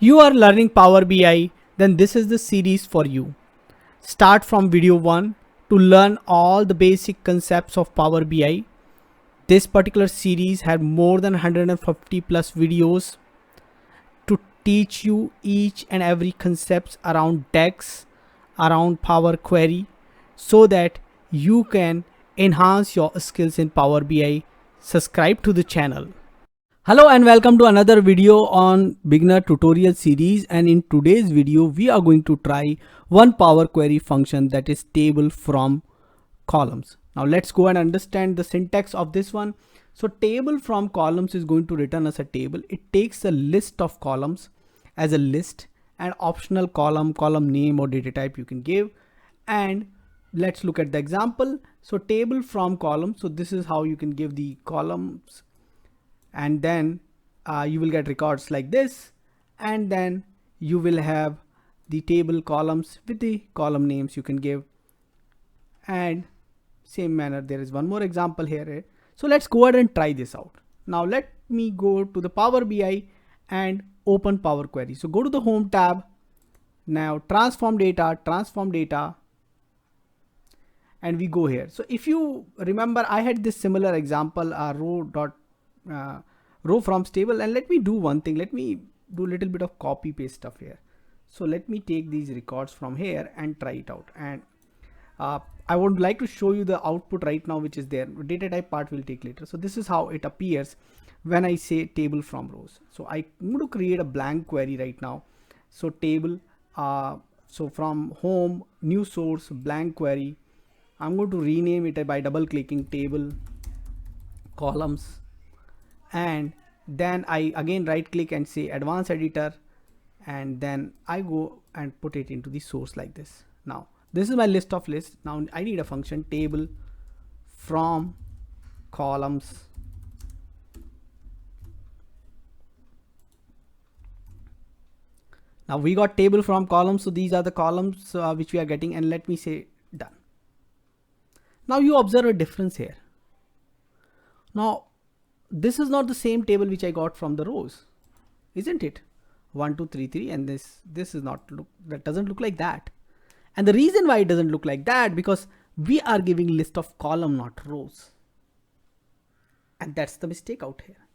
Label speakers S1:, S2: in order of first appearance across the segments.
S1: you are learning Power BI, then this is the series for you. Start from video 1 to learn all the basic concepts of Power BI. This particular series had more than 150 plus videos to teach you each and every concepts around DAX, around Power Query, so that you can enhance your skills in Power BI. Subscribe to the channel. Hello and welcome to another video on beginner tutorial series, and in today's video we are going to try one Power Query function, that is table from columns. Now let's go and understand the syntax of this one. So table from columns is going to return us a table. It takes a list of columns as a list, and optional column name or data type you can give. And let's look at the example. So table from columns, so this is how you can give the columns, and then you will get records like this, and then you will have the table columns with the column names you can give. And same manner, there is one more example here. So let's go ahead and try this out. Now let me go to the Power BI and open Power Query. So go to the Home tab. Now transform data, and we go here. So if you remember, I had this similar example, row from table, and let me do one thing. Let me do a little bit of copy paste stuff here. So let me take these records from here and try it out. And I would like to show you the output right now, which is there. Data type part will take later. So this is how it appears when I say table from rows. So I'm going to create a blank query right now. So table, so from home, new source, blank query. I'm going to rename it by double clicking table columns, and then I again right click and say advanced editor, and then I go and put it into the source like this. Now this is my list of lists. Now I need a function table from columns. Now we got table from columns, so these are the columns which we are getting, and let me say done. Now you observe a difference here. Now this is not the same table which I got from the rows, isn't it? 1 2 3 3, and this is not that doesn't look like that. And the reason why it doesn't look like that, because we are giving list of column, not rows, and that's the mistake out here.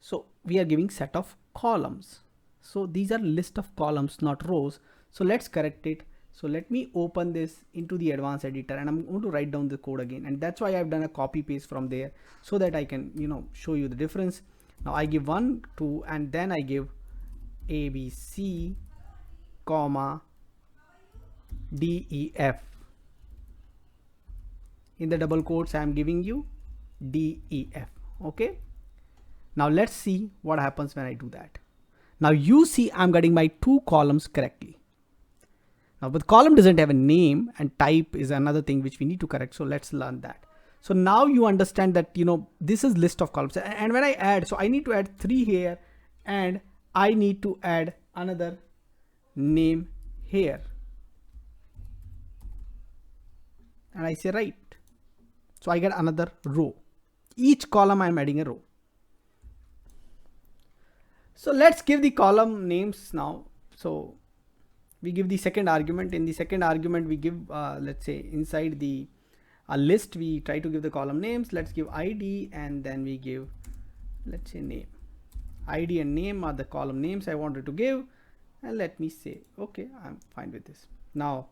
S1: So we are giving set of columns, so these are list of columns, not rows. So let's correct it. So let me open this into the advanced editor, and I'm going to write down the code again, and that's why I've done a copy paste from there, so that I can show you the difference. Now I give 1 2, and then I give ABC comma DEF. In the double quotes I am giving you DEF. Okay, now let's see what happens when I do that. Now you see I'm getting my 2 columns correctly. Now, but column doesn't have a name, and type is another thing which we need to correct. So let's learn that. So now you understand that, this is list of columns, and when I add, so I need to add 3 here, and I need to add another name here. And I say right. So I get another row. Each column I'm adding a row. So let's give the column names now. So we give the second argument. In the second argument we give, let's say inside the list, we try to give the column names. Let's give ID, and then we give, let's say, name. ID and name are the column names I wanted to give, and let me say okay, I'm fine with this. Now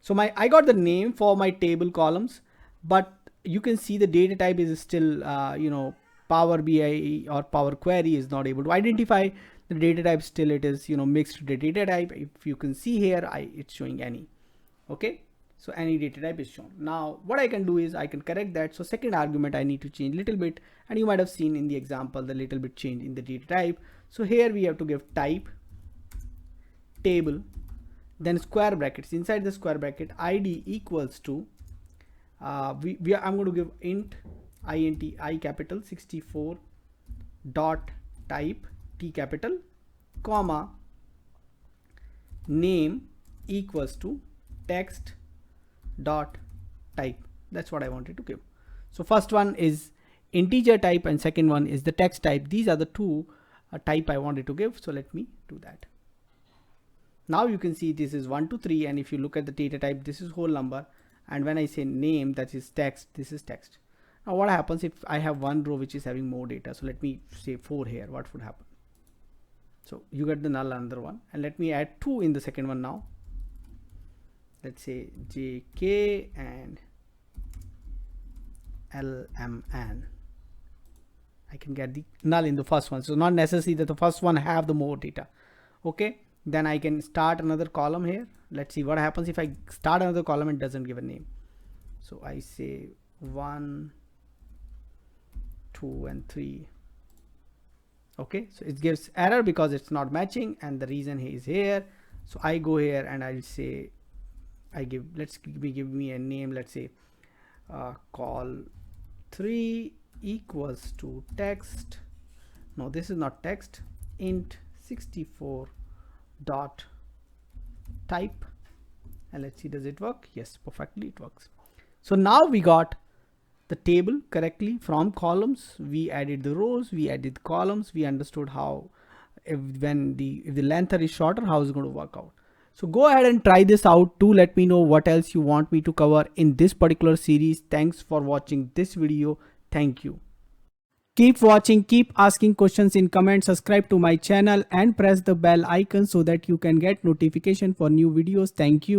S1: so I got the name for my table columns, but you can see the data type is still Power BI or Power Query is not able to identify the data type. Still it is mixed data type. If you can see here, it's showing any. Okay, so any data type is shown. Now what I can do is I can correct that. So second argument I need to change a little bit, and you might have seen in the example the little bit change in the data type. So here we have to give type table, then square brackets. Inside the square bracket ID equals to I'm going to give int I capital 64 dot type T capital, comma name equals to text dot type. That's what I wanted to give. So first one is integer type and second one is the text type. These are the two type I wanted to give. So let me do that. Now you can see this is 1 to 3, and if you look at the data type, this is whole number, and when I say name, that is text, this is text. Now what happens if I have one row which is having more data? So let me say 4 here. What would happen? So you get the null another one, and let me add 2 in the second one now. Let's say JK and LMN. I can get the null in the first one. So not necessary that the first one have the more data. Okay, then I can start another column here. Let's see what happens if I start another column and doesn't give a name. So I say 1, 2, and 3. Okay, so it gives error because it's not matching, and the reason is here. So I go here and I'll say, give me a name. Let's say call 3 equals to text. No, this is not text. Int 64 dot type, and let's see, does it work? Yes, perfectly it works. So now we got the table correctly from columns. We added the rows, we added the columns, we understood how if the length is shorter, how it's going to work out. So go ahead and try this out too. Let me know what else you want me to cover in this particular series. Thanks for watching this video. Thank you. Keep watching, keep asking questions in comments, subscribe to my channel and press the bell icon so that you can get notification for new videos. Thank you.